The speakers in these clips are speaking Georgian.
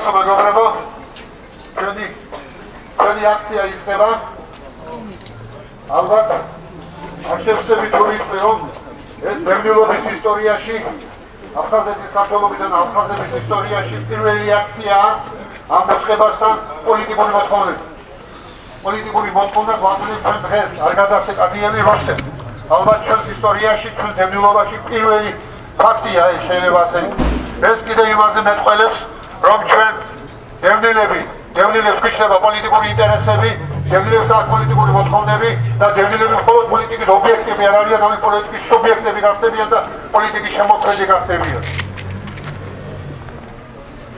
ფასო მეგობრებო, ჩვენი აქცია იქნება. ალბათ არ შევხვდებით თუ იცი რომ ეს ბერძნულობის ისტორიაში აფხაზეთის საქართველოსთან აფხაზების ისტორიაში პირველი აქციაა ამ მოწყებასთან პოლიტიკური მოთხოვნით. პოლიტიკური მოთხოვნით ვახდენთ ჩვენ დღეს არ გადასაკადიანი რუსეთს. ალბათ ჩვენს ისტორიაში ჩვენ ბერძნულობაში პირველი ფაქტია ეს შეიძლება ასე. ეს კიდევ იმაზე მეტყველებს რომ ჩვენ დევნილებს გვიჩნდება პოლიტიკური ინტერესები, დევნილებს აქვს პოლიტიკური მოთხოვნები და დევნილები მხოლოდ პოლიტიკის ობიექტები არ არიან, ამის პოლიტიკის სუბიექტები გახდებიან და პოლიტიკის შემოქმედი გახდებიან.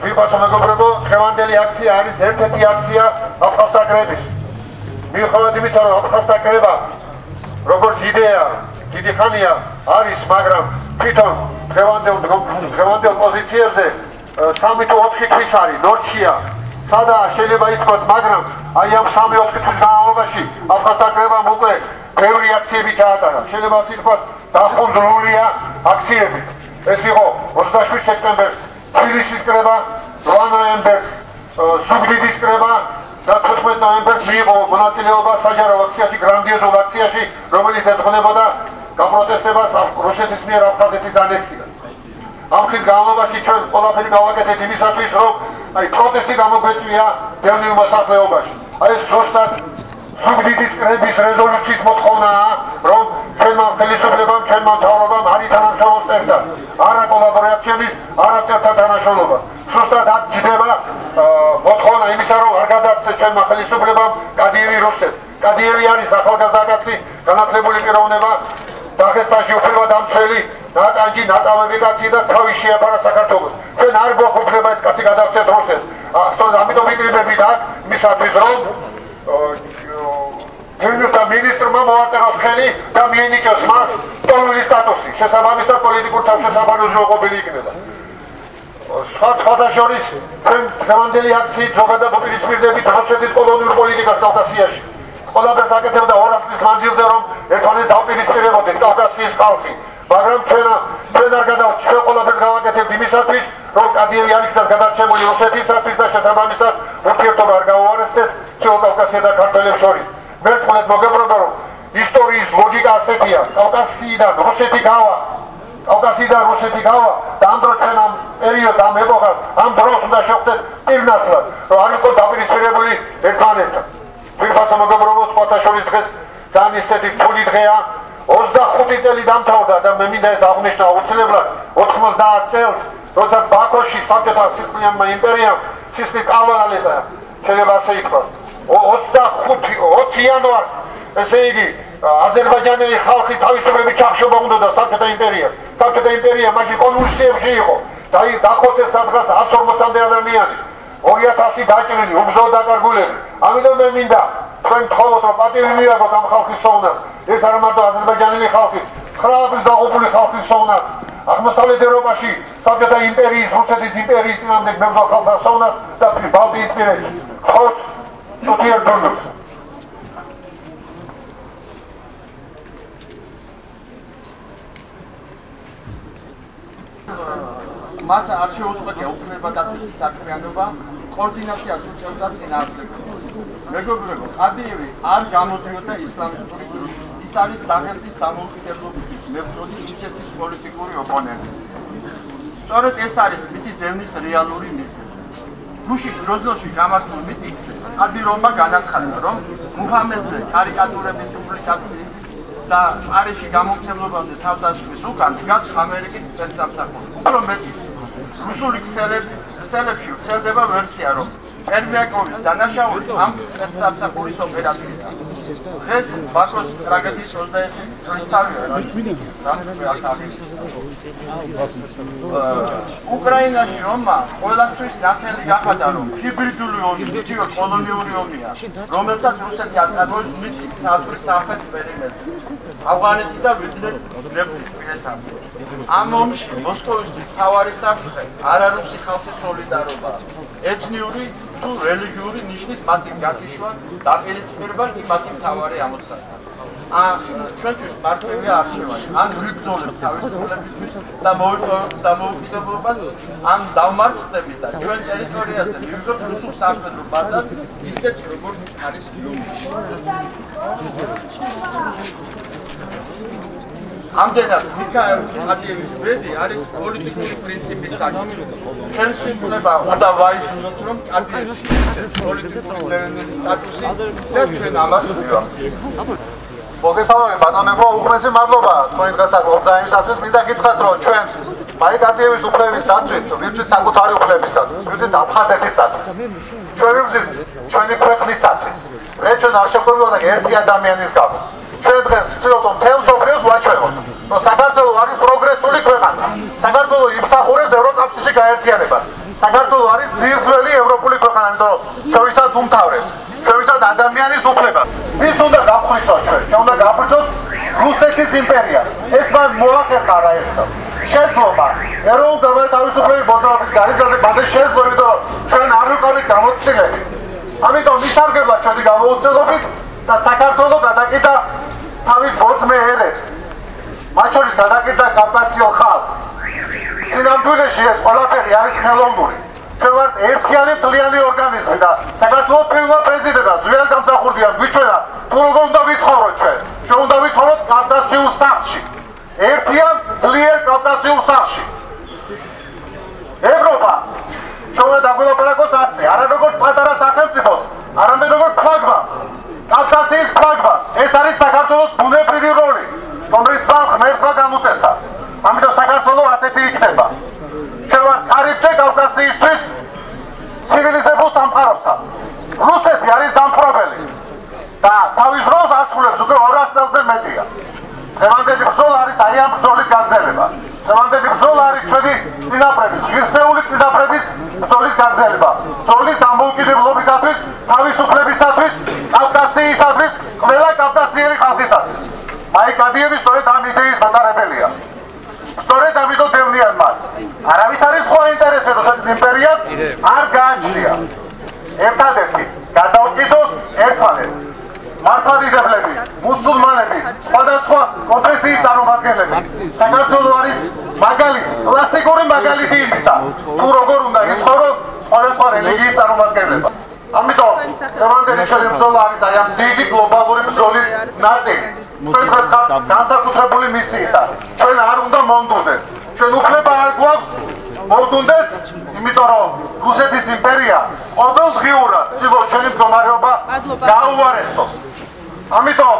ვიფასო მეგობრებო, დღევანდელი აქცია არის ერთ-ერთი აქცია აფხაზთა კრების. მიუხედავად იმისა, რომ აფხაზთა კრება როგორც იდეა დიდი ხანია არის, მაგრამ თვითონ დღევანდელ პოზიციებზე 3 თუ 4 თვის არის ნორჩია. სადაა შეიძლება ითქვას, მაგრამ აი ამ 3-4 თვის განმავლობაში აფხაზთა კრებამ უკვე ბევრი აქციები ჩაატარა. შეიძლება ასე ითქვას, დახუნძრულია აქციები. ეს იყო 27 სექტემბერს თბილისის კრება, 8 ნოემბერს ზუგდიდის კრება და 15 ნოემბერს მიიღო მონაწილეობა საჯარო აქციაში, გრანდიოზულ აქციაში, რომელიც ეძღვნებოდა გაპროტესტებას რუსეთის მიერ აფხაზეთის ანექსიას. ამ ხის განმავლობაში ჩვენ ყველაფერი გავაკეთეთ იმისათვის, რომ აი პროტესტი გამოგვეწვია დევნილ მოსახლეობაში. აი ეს ზუსტად ზუგდიდის კრების რეზოლუციის მოთხოვნაა, რომ ჩვენმა ხელისუფლებამ, ჩვენმა მთავრობამ არ ითანამშრომლოს ერთად, არა კოლაბორაციების, არა ერთად თანამშრომლობა. ზუსტად აქ ჯდება მოთხოვნა იმისა, რომ არ გადასცეს ჩვენმა ხელისუფლებამ კადიევი რუსეთს. კადიევი არის ახალგაზრდა კაცი, განათლებული პიროვნება, დაღესტანში უფლება დამცველი, ნატანჯი, ნატავები კაცი და თავი შეაფარა საქართველოს. ჩვენ არ გვაქვს უფლება ეს კაცი გადავწეთ რუსეთს. ამიტომ ვიკრიბებით აქ იმისათვის, რომ დევნილთა მინისტრმა მოაწეროს ხელი და მიენიჭოს მას პოლიტიკური სტატუსი. შესაბამისად პოლიტიკურ თავშესაფარზე უყოფილი იქნება. სხვა შორის ჩვენ დღევანდელი აქციით ზოგადად უპირისპირდებით რუსეთის კოლონიურ პოლიტიკას კავკასიაში. ყველაფერს აკეთებდა 200 წლის მანძილზე, რომ ერთმანეთს დავპირისპირებოდნენ კავკასიის ხალხი. მაგრამ ჩვენ არ გადავწყვეტ, ჩვენ ყველაფერს გავაკეთებთ იმისათვის, რომ კადიევი არ იქნას გადაცემული რუსეთისათვის და შესაბამისად ურთიერთობა არ გაუარესდეს კავკასია და ქართველებს შორის. მერწყმელეთ მოგებრობა, რომ ისტორიის ლოგიკა ასეთია, კავკასიიდან რუსეთი გავა და ამ დროს ჩვენ ამ პერიოდს, ამ ეპოქას, ამ დროს უნდა შევხვდეთ პირნათლად, რომ არ იყო დაპირისპირებული ერთმანეთთან. ვიფასო მოგებრობა, სხვათა შორის დღეს ძალიან ისეთი რთული დღეა. 25 წელი დამთავრდა და მე მინდა ეს აღნიშნა აუცილებლად 90 წელს, როდესაც ბაქოში საბჭოთა სისხლიანმა იმპერიამ სისხლის კალონალება შეიძლება ასე ითქვას. 20 იანვარს, ესე იგი, აზერბაიჯანელი ხალხი თავისუფლების ჩახშობა უნდოდა საბჭოთა იმპერიას. საბჭოთა იმპერია მაშინ კონვულსიებში იყო და დახოცეს სადღაც 140-მდე ადამიანი, 2000 დაჭრილი, უბრძოლ დაკარგულები. ამიტომ მე მინდა თქვენ გთხოვოთ, რომ პატივი მიიღოთ ამ ხალხის სოვნას. ეს არა მარტო აზერბაიჯანელი ხალხი, 9 წლის დაღუპული ხალხის სოვნას. აღმოსავლეთ ევროპაში საბჭოთა იმპერიის, რუსეთის იმპერიის წინააღმდეგ მებრძოლ ხალხთა სოვნას და ბალტიისპირეთში. გთხოვთ უთიერ დონორს. მას არ შეუწყვეტია უფლებადაცვის საქმიანობა, კოორდინაციას უწევდა წინააღმდეგობას. მეგობრებო, კადიევი არ გამოდიოდა ისლამისტური დროშით. ის არის დაღესტნის დამოუკიდებლობისთვის მებრძოლი რუსეთის პოლიტიკური ოპონენტი. სწორედ ეს არის მისი დევნის რეალური მიზეზი. გუშინ გროზნოში გამართულ მიტინგზე კადიროვმა განაცხადა, რომ მუჰამედზე კარიკატურების პუბლიკაციის და პარიზში გამომცემლობამდე თავდასხმის უკან დგას ამერიკის სპეცსამსახური. რომ მეც რუსული ქსელებში ვრცელდება ვერსია, რომ პერმიაკოვის დანაშაული ამ სპეცსამსახურის ოპერაციაა. დღეს ბაქოს ტრაგედიის 21 წლისთავია. უკრაინაში ომმა ყველასთვის ნახელი გახადა, რომ ჰიბრიდული ომი თვითონ კოლონიური ომია, რომელსაც რუსეთი აწარმოებს მისი საზღვრის სამხრეთ პერიმეტრზე. ავღანეთი და ვლადიმირ-სპილენძე. ამ ომში მოსკოვისთვის მთავარი საფრთხე არარუსი ხალხის სოლიდარობაა. ეთნიური თუ რელიგიური ნიშნით მათი გათიშვა, დაპირისპირება კი მათი მთავარი ამოცანა. ჩვენთვის მარტივია არჩევანი. ან ვიბრძოლებთ თავისუფლების და მოუკიდებლობას, ან დავმარცხდებით და ჩვენ ტერიტორიაზე მივიღებთ რუსულ სამხედრო ბაზას, ისეც როგორც არის ნომერში. ამდენად მიქაელ ყადიევის ბედი არის პოლიტიკური პრინციპის საკითხი. ჩვენს შეფუება უნდა ვაიძულოთ, რომ ყადიევის პოლიტიკური ლევენის სტატუსი და ჩვენ ამას ვივახციოთ. მოგესალმებით ბატონებო, უღრესი მადლობა თქვენი დღესასწაულისათვის. მინდა გითხრათ, რომ ჩვენ მაიკ ყადიევის უფლების დაცვით, ვიწვით საკუთარი უფლებისათვის, ვიწვით აფხაზეთისათვის. ჩვენ ვიწვით ჩვენი ქვეყნისათვის. დღეს ჩვენ არ შეგვიძლია ერთი ადამიანის გამო. ჩვენ დღეს ვცდილობთ მთელ მსოფლიოს ვაჩვენოთ, რომ საქართველო არის პროგრესული ქვეყანა. საქართველო იმსახურებს ევროკავშირში გაერთიანებას. საქართველო არის ძირძველი ევროპული ქვეყანა, იმიტომ რომ ჩვენ ვისაც უმთავრეს, ჩვენ ვისაც ადამიანის უფლებას. ვის უნდა გავხვრიცოთ ჩვენ? ჩვენ უნდა გავხვრიცოთ რუსეთის იმპერიას. ეს მან მოახერხა რაერთხელ. შეძლობა ეროვნული თავისუფლების მოძრაობის გარიზაზე ბაძე შეძლო, იმიტომ რომ ჩვენ არ ვიყავით გამოცდილები. ამიტომ მისარგებლად ჩვენი გამოუცემობით და საქართველო გადაკიდა თავის მოწმე ერებს, მათ შორის გადაკიდა კავკასიელ ხალხს. სინამდვილეში ეს ყველაფერი არის ხელოვნური. ჩვენ ვართ ერთიანი მთლიანი ორგანიზმი და საქართველოს პირველ პრეზიდენტს ძველ დამსახურდია გვიჩვენა თუ როგორ უნდა ვიცხოვროთ ჩვენ. ჩვენ უნდა ვიცხოვროთ კავკასიურ სახლში. ერთიან ძლიერ კავკასიურ სახლში. ევროპა ჩვენ უნდა დაგვილაპარაკოს ასე, არა როგორც პატარა სახელმწიფოს, არამედ როგორც ფლაგმანს. კავკასიის ფლაგმანს. ეს არის საქართველოს ბუნებრივი როლი, რომელიც ღმერთმა განუწესა. ამიტომ საქართველო ასეთი იქნება. ჩვენ ვართ კარიბჭე კავკასიისთვის ცივილიზებულ სამყაროსთან. რუსეთი არის დამპყრობელი და თავის როლს ასრულებს უკვე 200 წელზე მეტია. დღევანდელი ბრძოლა არის აი ამ ბრძოლის გაგრძელება. დღევანდელი ბრძოლა არის ჩვენი წინაპრების, ღირსეული წინაპრების ბრძოლის გაგრძელება. ბრძოლის დამოუკიდებლობისათვის, თავისუფლებისათვის, კავკასიისათვის, ყველა კავკასიელი ხალხისათვის. მაიკ ყადიევი სწორედ ამ იდეის მატარებელია. სწორედ ამიტომ დევნიან მას. არავით არის სხვა ინტერესი, რუსეთის იმპერიას არ გააჩნია. ერთადერთი გადაუკიდოს ერთმანეთს. მართლმადიდებლები, მუსულმანები, სხვადასხვა კონფესიის წარმომადგენლები. საქართველო არის მაგალითი, კლასიკური მაგალითი იმისა, თუ როგორ უნდა იცხოვროს სხვადასხვა რელიგიის წარმომადგენლება. ამიტომ დღევანდელი ჩვენი ბრძოლა არის აი ამ დიდი გლობალური ბრძოლის ნაწილი. ჩვენ დღეს ხართ განსაკუთრებული მისიით. ჩვენ არ უნდა მომდუნდეთ. ჩვენ უფლება არ გვაქვს მოვდუნდეთ, იმიტომ რომ რუსეთის იმპერია ყოველდღიურად ცდილობს ჩვენი მდგომარეობა გაუარესოს. ამიტომ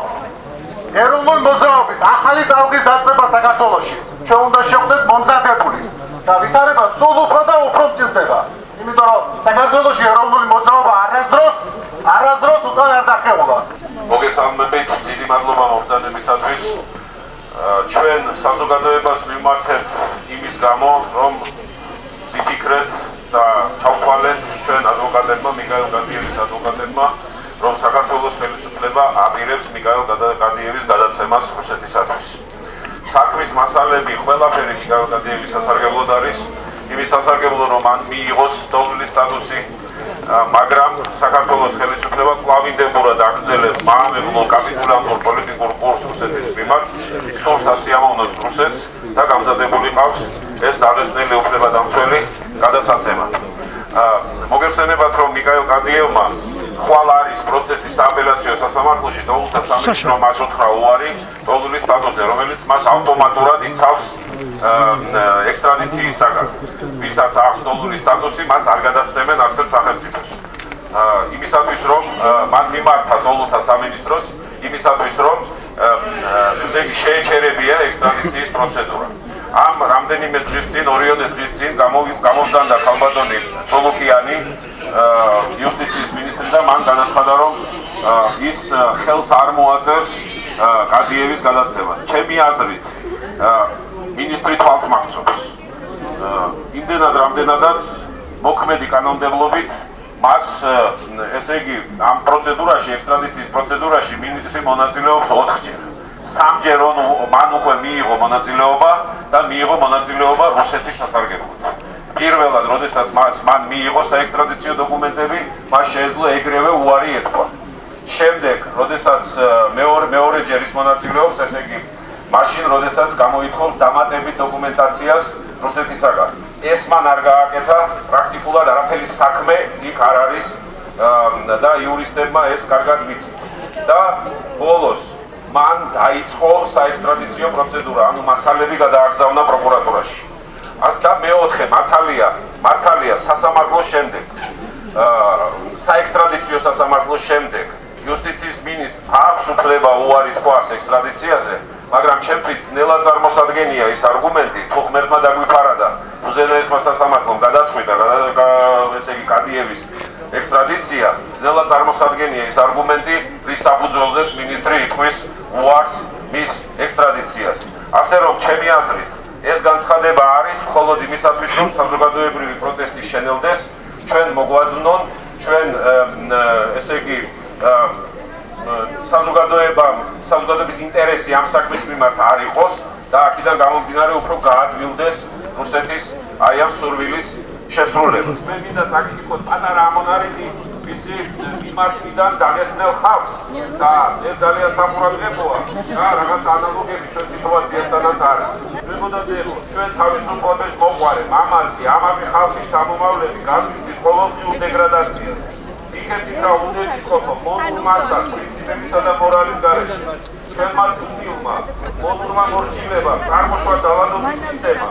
ეროვნული მოძრაობის ახალი ტალღის დაწყება საქართველოში ჩვენ უნდა შევხვდეთ მომზადებული და ვითარება სულ უფრო და უფრო მცირდება. იმიტომ რომ საქართველოში ეროვნული მოძრაობა არასდროს უკან არ დახევულა. მოგესალმებით, დიდი მადლობა მომზადებისათვის. ჩვენ საზოგადოებას მივმართეთ იმის გამო, რომ ვიფიქრეთ და ჩავთვალეთ ჩვენ ადვოკატებმა, მიქაელ ყადიევის ადვოკატებმა, რომ საქართველოს ხელისუფლება აპირებს მიქაელ ყადიევის გადაცემას რუსეთისათვის. საქმის მასალები ყველაფერი მიქაელ ყადიევის სასარგებლოდ არის. იმის სასარგებლო რომ მან მიიღოს დოვლილი სტატუსი, მაგრამ საქართველოს ხელისუფლება კვლავინდებურად აგრძელებს მაამებლო კაპიტულანტურ პოლიტიკურ კურსს რუსეთის მიმართ, სურს ასიამოვნოს რუსეთს და გამზადებული ყავს ეს დაღესტნელი უფლებადამცველი გადასაცემა. მოგეხსენებათ, რომ მიქაელ ყადიევმა ხვალ არის პროცესი სააპელაციო სასამართლოში დოვლთა სამინისტრო მას უთხრა უარი დოვლილი სტატუსზე, რომელიც მას ავტომატურად იცავს ექსტრადიციისაგან. ვისაც აქვს დოვლილი სტატუსი, მას არ გადასცემენ არც ერთ სახელმწიფოს. იმისათვის, რომ მან მიმართა დოვლთა სამინისტროს, იმისათვის, რომ ესე იგი შეეჩერებია ექსტრადიციის პროცედურა. ამ რამდენიმე დღის წინ, 2 დღის წინ გამოვზანდა ქალბატონი ცოლუკიანი იუსტიციის მინისტრი და მან განაცხადა, რომ ის ხელს არ მოაწერს ყადიევის გადაცემას. ჩემი აზრით, მინისტრი თვალთმახცობს. იმდენად რამდენადაც მოქმედი კანონმდებლობით მას ესე იგი ამ პროცედურაში, ექსტრადიციის პროცედურაში მინისტრი მონაწილეობს 4-ჯერ. 3-ჯერ მან უკვე მიიღო მონაწილეობა და მიიღო მონაწილეობა რუსეთის სასარგებლოდ. პირველად, როდესაც მან მიიღო საექსტრადიციო დოკუმენტები, მას შეეძლო ეგრევე უარი ეთქვა. შემდეგ, როდესაც მეორეჯერ ის მონაწილეობს, ესე იგი, მაშინ, როდესაც გამოითხოვს დამატებით დოკუმენტაციას რუსეთისაგან. ეს მან არ გააკეთა, პრაქტიკულად არაფერი საქმე იქ არ არის და იურისტებმა ეს კარგად ვიცით. და ბოლოს მან დაიწყო საექსტრადიციო პროცედურა, ანუ მასალები გადააგზავნა პროკურატურაში. და მეოთხე მართალია სასამართლოს შემდეგ, საექსტრადიციო სასამართლოს შემდეგ იუსტიციის მინისტრს აქვს უფლება უარი თქვას ექსტრადიციაზე, მაგრამ ჩემთვის ძნელად წარმოსადგენია ის არგუმენტი, თუ ღმერთმა დაგვიფარა უზენაესმა სასამართლომ გადაწყვიტა, ესე იგი კადიევის ექსტრადიცია, ძნელად წარმოსადგენია ის არგუმენტი, რის საფუძველზეც მინისტრი იტყვის უარს მის ექსტრადიციას. ასე რომ ჩემი აზრით ეს განცხადება არის მხოლოდ იმისათვის, რომ საზოგადოებრივი პროტესტი შენელდეს, ჩვენ მოგვადვნონ, ჩვენ ესე იგი საზოგადოების ინტერესი ამ საქმის მიმართ არ იყოს და აქედან გამომდინარე უფრო გაადვილდეს რუსეთის აი ამ სურვილის შესრულებას. მე მინდა წაგიკითხოთ პატარა ამონარიდი მისი მიმართვიდან დაღესტნელ ხალხს და ეს ძალიან საყურადღებოა და რაღაც ანალოგები ჩვენ სიტუაციასთანაც არის. მეგობრებო, ჩვენ თავისუფლებას მოყვარეთ, მამაცი, ამავე ხალხის შთამომავლები განვიცდით ყოველდღიურ დეგრადაციას. იქეთ რა უნდა ითქვა მოდულმასა, პრინციპებისა და მორალის გარეშე. ჩვენმა თუმილმა, მოდულმა მორჩილებამ წარმოშვა დავალობის სისტემა,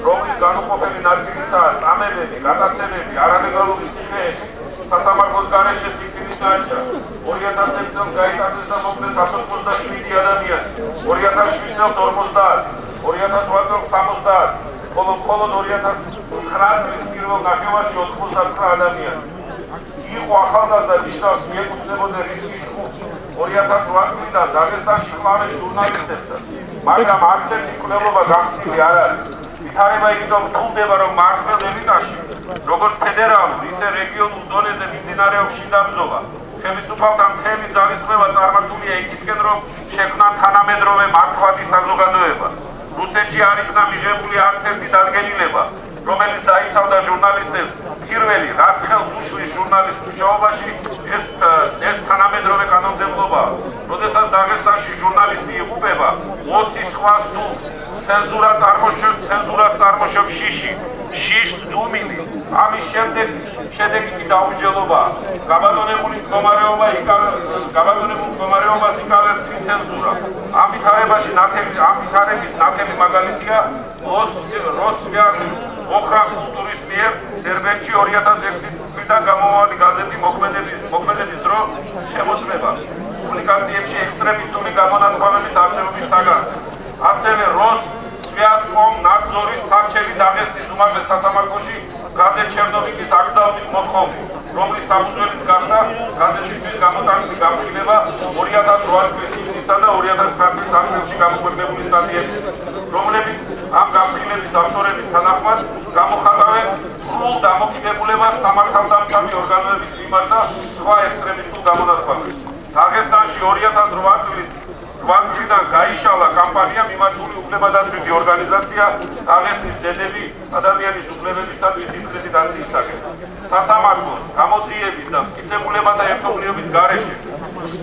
რომლის განუყოფელი ნაწილისაა წამებები, გატაცებები, არალეგალური სიხეები, სასამართლოს გარეშე სიკვდილის დაჭრა. 2001 წელს გაიტაცეს და მოკლეს 187 ადამიანი, 2007 წელს 50, 2008 წელს 70, ხოლო 2009 წლის პირველ ნახევარში 99 ადამიანი. იყო ახალგაზრდა ნიშნავს მიეკუთვნებოდა რისკის ჯგუფს 2008 წლიდან დაღესტანში ყავენ ჟურნალისტებსაც, მაგრამ არც ერთი მკვლელობა გახსნილი არ არის. ვითარება იმიტომ რთულდება, რომ მართლ ელიტაში, როგორც ფედერალურ, ისე რეგიონულ დონეზე მიმდინარეობს შინდაბრძოლა. ხელისუფალთა მთელი ძალისხმევა წარმართულია იქითკენ, რომ შექმნან თანამედროვე მართლმადიდ საზოგადოება. რუსეთში არ იქნა მიღებული არც ერთი დადგენილება, რომელიც დაიცავდა ჟურნალისტებს. პირველი, რაც ხელს უშლის ჟურნალისტ მუშაობაში, ეს თანამედროვე კანონმდებლობაა. როდესაც დაღესტანში ჟურნალისტი იღუპება, 20 სხვა სტულს, ცენზურას წარმოშობს შიშს დუმილი. ამის შედეგი კი დაუსჯელობაა. გაბატონებულ მდგომარეობას იკავებს ცენზურა. ამ ვითარების ნათელი მაგალითია როსვიას ოხრა კულტურის მიერ სერბეთში 2006 წლიდან გამომავალი გაზეთი მოქმედების დრო შემოწმება პუბლიკაციებში ექსტრემისტული გამონათქვამების არსებობის საგანძილებლად. ასევე როსვიას.com ნაძორის სარჩელი დაღესტნის უმაღლეს სასამართლოში გაზეთ ჩერნოვიკის აკრძალვის მოთხოვნით, რომლის საფუძველიც გახდა გაზეთისთვის გამოტანილი გამხილება 2008 წლის ივნისსა და 2009 წლის აპრილში გამოქვეყნებული სტატიები, რომლებიც ამ გამხილების ავტორების თანახმად გამოხატავენ სრულ დამოკიდებულებას სამართალდამცავი ორგანოების მიმართ და სხვა ექსტრემისტულ გამონათქვამებს. დაღესტანში 2008 წლიდან გაიშალა კამპანია მიმართული უფლებადაცვითი ორგანიზაცია დაღესტნის დედები ადამიანის უფლებებისათვის დისკრედიტაციისაკენ. სასამართლოს გამოძიების და მტკიცებულებათა ერთობლიობის გარეშე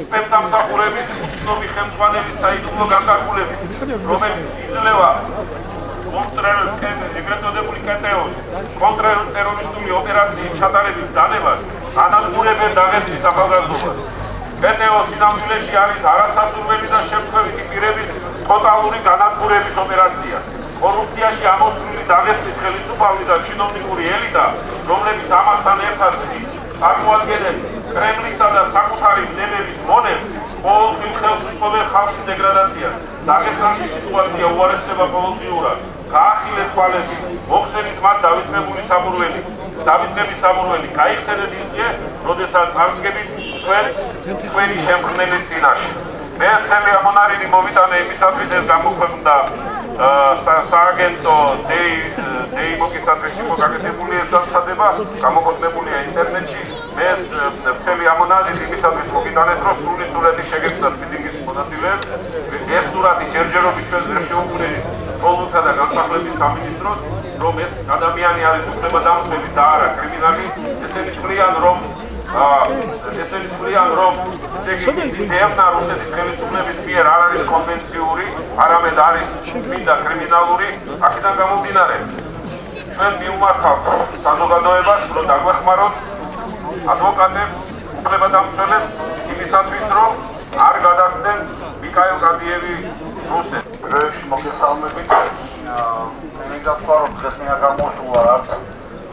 სპეცსამსახურების ცნობი ხელმძღვანელის საიდუმლო განკარგულებით, რომელიც იძლევა ეგრეთ წოდებული კტოს კონტრტერორისტული ოპერაციის ჩატარების ბრძანებას ანადგურებენ დაღესტნის ახალგაზრდობას. კტოს სინამდვილეში არის არასასურველი და შემთხვევითი პირების ტოტალური განადგურების ოპერაციას. კორუფციაში ამოსვლილი დაღესტნის ხელისუფალი და ჩინოვნიკური ელიტა, რომლებიც ამასთან ერთად წარმოადგენენ კრემლისა და საკუთარი ნებების მონებს, ყოველდღიურ ხელს უწყობენ ხალხის დეგრადაციას. დაღესტანში სიტუაცია უარესდება ყოველდღიურად. გაახილეთ თვალები, მოხსენით მათ დავიწყების სამურველი, გაიხსენეთ ისე, როდესაც წარდგებით თქვენი შემქმნელის წინაშე. მე ცელი ამონარიდი მოვიტანე იმისათვის, ეს გამოქვეყნდა სააგენტო დეიმოკისათვის იყო გაკეთებული ეს განცხადება, გამოქვეყნებულია ინტერნეტში. მე ცელი ამონარიდი იმისათვის მოვიტანეთ, რომ სრული სურათი შეგეცდათ მიტინგის მონაწილეებს. ეს სურათი ჯერჯერობით ჩვენ ვერ შევუქმნით პოლიციისა და განსახლების სამინისტროს, რომ ეს ადამიანი არის უფლებადამცველი და არა კრიმინალი. ესენი თვლიან, რომ ესენი თვლიან, რომ ესე იგი მისი დევნა რუსეთის ხელისუფლების მიერ არ არის კონვენციური, არამედ არის წმინდა კრიმინალური, აქედან გამომდინარე ჩვენ მივმართავთ საზოგადოებას, რომ დაგვეხმაროთ ადვოკატებს, უფლებადამცველებს იმისათვის, რომ არ გადასცენ მიქაილ კადიევი რუსეთს. პროექტში მოგესალმებით. მე მინდა ვთქვა, რომ დღეს მე არ გამოსულა არც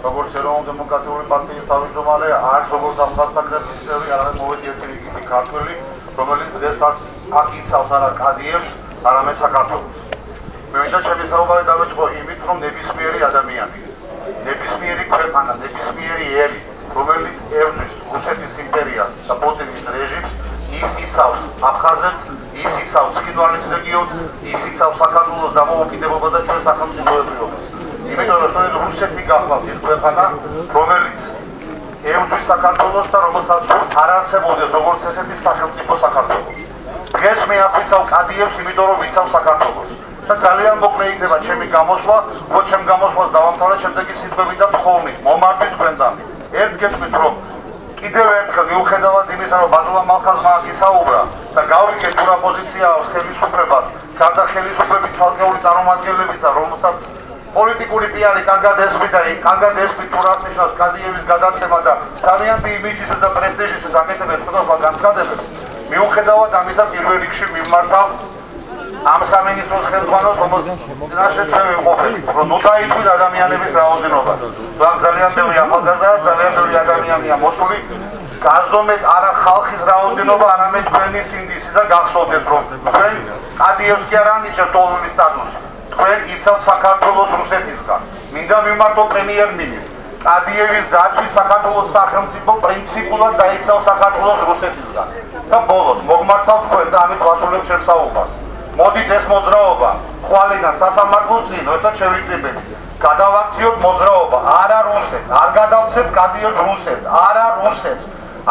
როგორც ეროვნულ-დემოკრატიული პარტიის თავმჯდომარე, არც როგორც ახალგაზრდა კრების წევრი, არამედ მოვედი ერთი რიგითი ქართველი, რომელიც დღესაც აქ იცავს არა კადიევს, არამედ საქართველოს. მე მინდა ჩემი საუბარი დავიწყო იმით, რომ ნებისმიერი ადამიანი, ნებისმიერი ქვეყანა, ნებისმიერი ერი, რომელიც ერთვის რუსეთის იმპერიას და პუტინის რეჟიმს, ის იცავს აფხაზეთს, ის იცავს ცხინვალის რეგიონს, ის იცავს საქართველოს დამოუკიდებლობა და ჩვენ სახელმწიფოებრიობას. იმიტომ რომ სწორედ რუსეთი გახლავთ ის ქვეყანა, რომელიც ერთვის საქართველოს და რომელსაც არ არსებობდეს როგორც ესეთი სახელმწიფო საქართველო. დღეს მე აღვიცავ კადიევს, იმიტომ რომ ვიცავ საქართველოს. და ძალიან მოკლე იქნება ჩემი გამოსვლა, უბრალოდ ჩემ გამოსვლას დავამთავრე შემდეგი სიტყვებით და თხოვნით, მომართვით თქვენთან. ერთ გეტყვით, რომ კიდევ ერთხელ მიუხედავად იმისა, რომ ბატონმა მალხაზმა აქ ისაუბრა და გავიგეთ თუ რა პოზიცია აქვს ხელისუფლებას, გარდა ხელისუფლების ცალკეული წარმომადგენლებისა, რომელსაც პოლიტიკური პიარი კარგად ესმით და კარგად ესმით თუ რას ნიშნავს კადიევის გადაცემა და თავიანთი იმიჯის და პრესტიჟის გაკეთებებს სხვადასხვა განცხადებებს, მიუხედავად ამისა პირველ რიგში მიმართავ ამ სამინისტროს ხელმძღვანელს, რომელსაც წინაშე ჩვენ ვიმყოფებით, რომ ნუ დაითვლით ადამიანების რაოდენობას. აქ ძალიან ბევრი ახალგაზრდა, ძალიან ბევრი ადამიანია მოსული. გაზომეთ არა ხალხის რაოდენობა, არამედ თქვენი სინდისი და გახსოვდეთ, რომ თქვენ კადიევს კი არ ანიჭებთ ტოლონის სტატუსი. თქვენ იცავთ საქართველოს რუსეთისგან. მინდა მიმართო პრემიერ-მინისტრს. კადიევის დაცვით საქართველოს სახელმწიფო პრინციპულად დაიცავს საქართველოს რუსეთისგან. და ბოლოს მოგმართავ თქვენ და ამით ვასრულებ ჩემ საუბარს. მოდით ეს მოძრაობა ხვალიდან სასამართლოს წინ ერთად შევიკრიბებით. გადავაქციოთ მოძრაობა, არა რუსეთს, არ გადავცეთ კადიევს რუსეთს, არა რუსეთს.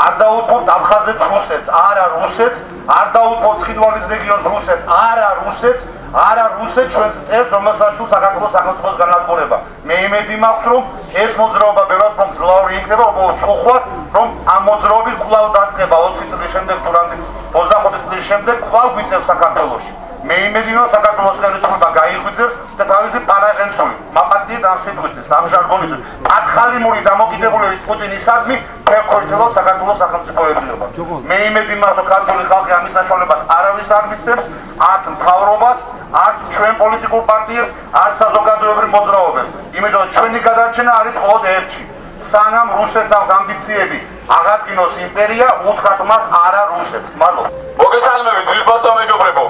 არ დაუთმობთ აფხაზეთს რუსეთს, არა რუსეთს, არ დაუთმობთ ცხინვალის რეგიონს რუსეთს, არა რუსეთს, არა რუსეთს ჩვენს მტერს, რომელსაც სულ საქართველოს სახელმწიფოს განადგურება. მე იმედი მაქვს, რომ ეს მოძრაობა ბევრად უფრო მძლავრი იქნება, უბრალოდ წუხვა, რომ ამ მოძრაობით კვლავ დაწყება 20 წლის შემდეგ თუ რამდენი 25 წლის შემდეგ კვლავ გვიწევს საქართველოში. მე იმედი მაქვს, საქართველოს ხელისუფლება გაიღვიძებს და თავისი პარაჟენცული, მაპატიეთ ამ სიტყვისთვის, ამ ჟარგონისთვის, პათხალიმური დამოკიდებულებით პუტინისადმი ფერხოითელობს საქართველოს სახელმწიფოებრიობას. მე იმედი მაქვს, რომ ქართული ხალხი ამის საშუალებას არავის არ მისცემს, არც მთავრობას, არც ჩვენ პოლიტიკურ პარტიებს, არც საზოგადოებრივ მოძრაობებს. იმიტომ ჩვენი გადარჩენა არის მხოლოდ ერთში. სანამ რუსეთს აქვს ამბიციები აღადგინოს იმპერია, უთხრათ მას არა რუსეთს. მადლობა. მოგესალმებით, ვილბასო მეგობრებო.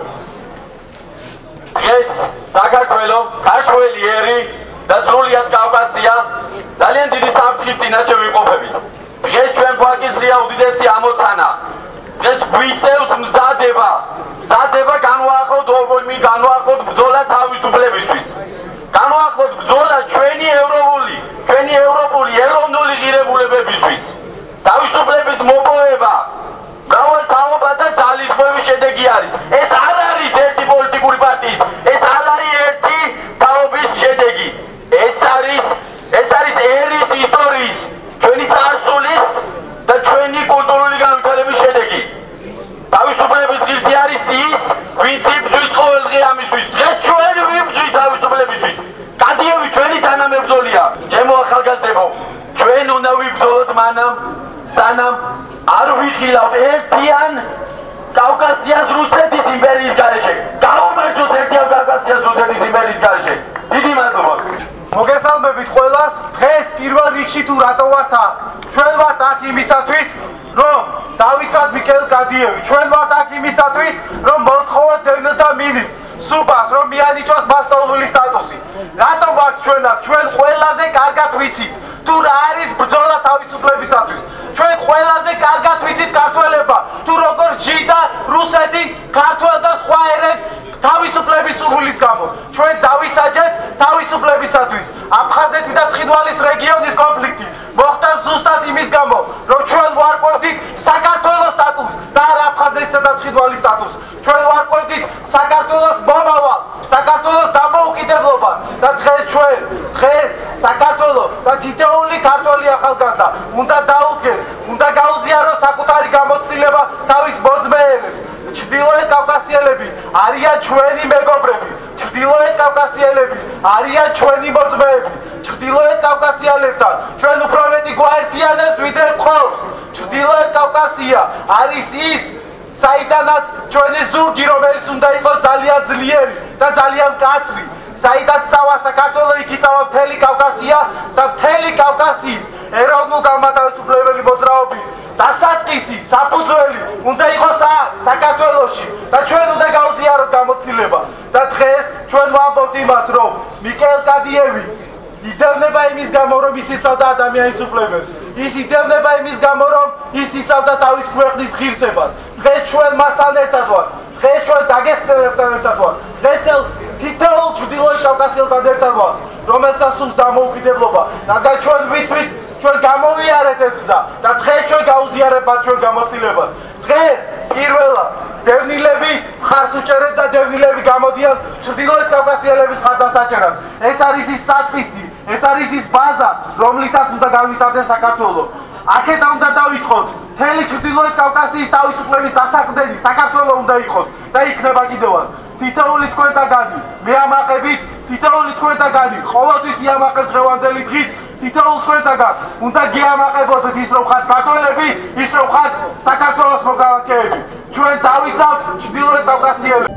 დღეს საქართველოს ქართველი ერი და სრულიად კავკასია ძალიან დიდი საფრთხის წინაშე ვიმყოფებით. დღეს ჩვენ გვაკისრია უდიდესი ამოცანა. დღეს გვიწევს მზადება განვაახლოთ ბრძოლა თავისუფლებისთვის. განვაახლოთ ბრძოლა ჩვენი ევროპული ეროვნული ღირებულებებისთვის. თავისუფლების მოპოვება მრავალთაობათა ძალისხმევის შედეგი არის. ეს არ არის ერთი პოლიტიკური პარტიის, ეს არ არის ერთი თაობის შედეგი. ეს არის ერის ისტორიის, ჩვენი წარსულის და ჩვენი კულტურული განვითარების შედეგი. თავისუფლების ღირსი არის ის, ვინც იბრძვის ყოველდღე ამისთვის. დღეს ჩვენ ვიბრძვით თავისუფლებისთვის. კადიევი ჩვენი თანამებრძოლია. ჩემო ახალგაზრდებო, ჩვენ უნდა ვიბრძოლოთ მანამ, სანამ არ ვიხილავთ ერთიან კავკასიას რუსეთის იმპერიის გარეშე. გაუმარჯოთ ერთიან კავკასიას რუსეთის იმპერიის გარეშე. დიდი მადლობა. მოგესალმებით ყველას. დღეს პირველ რიგში თუ რატო ვართ აქ? ჩვენ ვართ აქ იმისათვის, რომ დავიცვათ მიქაილ კადიევი. ჩვენ ვართ აქ იმისათვის, რომ მოვთხოვოთ დევნილთა მინისტრს სუბას, რომ მიანიჭოს მას ტოლული სტატუსი. რატო ვართ ჩვენ აქ? ჩვენ ყველაზე კარგად ვიცით თუ რა არის ბრძოლა თავისუფლებისათვის. ჩვენ ყველაზე კარგად ვიცით ქართველება, თუ როგორ ჯიდა რუსეთი ქართველ და სხვა ერებს თავისუფლების სურვილის გამო. ჩვენ დავისაჯეთ თავისუფლებისათვის. აფხაზეთი და ცხინვალის რეგიონის კონფლიქტი მოხდა ზუსტად იმის გამო, რომ ჩვენ ვარკვევდით საქართველოს სტატუსს და არა აფხაზეთისა და ცხინვალის სტატუსს. ჩვენ ვარკვევდით საქართველოს მომავალს, საქართველოს დამოუკიდებლობას და დღეს საქართველოს და თითოეული ქართველი ახალგაზრდა უნდა დაუდგეს, უნდა გაუზიაროს საკუთარი გამოცდილება თავის მოძმეერებს. ჩრდილოეთ კავკასიელები არიან ჩვენი მეგობრები, ჩრდილოეთ კავკასიელები არიან ჩვენი მოძმეები. ჩრდილოეთ კავკასიელებთან ჩვენ უფრო მეტი გვაერთიანებს ვიდრე მხოლოდ. ჩრდილოეთ კავკასია არის ის საიდანაც ჩვენი ზურგი, რომელიც უნდა იყოს ძალიან ძლიერი და ძალიან მკაცრი, საიდანაც სავა საქართველო იქიცავა მთელი კავკასია და მთელი კავკასიის ეროვნულ-განმათავისუფლებელი მოძრაობის დასაწყისი, საფუძველი უნდა იყოს საქართველოში და ჩვენ უნდა გავუზიაროთ გამოცდილება. და დღეს ჩვენ ვამბობთ იმას, რომ მიკეილ კადიევი იდევნება იმის გამო, რომ ის იცავდა ადამიანის უფლებებს. ის იდევნება იმის გამო, რომ ის იცავდა თავის ქვეყნის ღირსებას. დღეს ჩვენ მასთან ერთად ვართ. დღეს ჩვენ დაგესტნელებთან ერთად ვართ. დღეს თითოეულ ჩრდილოეთ კავკასიელთან ერთად ვართ, რომელსაც სურს დამოუკიდებლობა. რადგან ჩვენ ვიცით, ჩვენ გამოვიარეთ ეს გზა და დღეს ჩვენ გაუზიარებთ ჩვენ გამოცდილებას. დღეს პირველად დევნილები მხარს უჭერეთ და დევნილები გამოდიან ჩრდილოეთ კავკასიელების მხარდასაჭერად. ეს არის ის საწყისი, ეს არის ის ბაზა, რომლითაც უნდა განვითარდეს საქართველო. აქედან უნდა დავიწყოთ მთელი ჩრდილოეთ კავკასიის თავისუფლების დასაყრდენი საქართველო უნდა იყოს და იქნება კიდევაც. თითოეული თქვენთაგანი მეამაყებით, თითოეული თქვენთაგანი ყოველთვის იამაყებთ დღევანდელი დღით, თითოეულ თქვენთაგან უნდა გიამაყებოდეთ ის რომ ხართ ქართველები, ის რომ ხართ საქართველოს მოქალაქეები. ჩვენ დავიცავთ ჩრდილოეთ კავკასიელებს.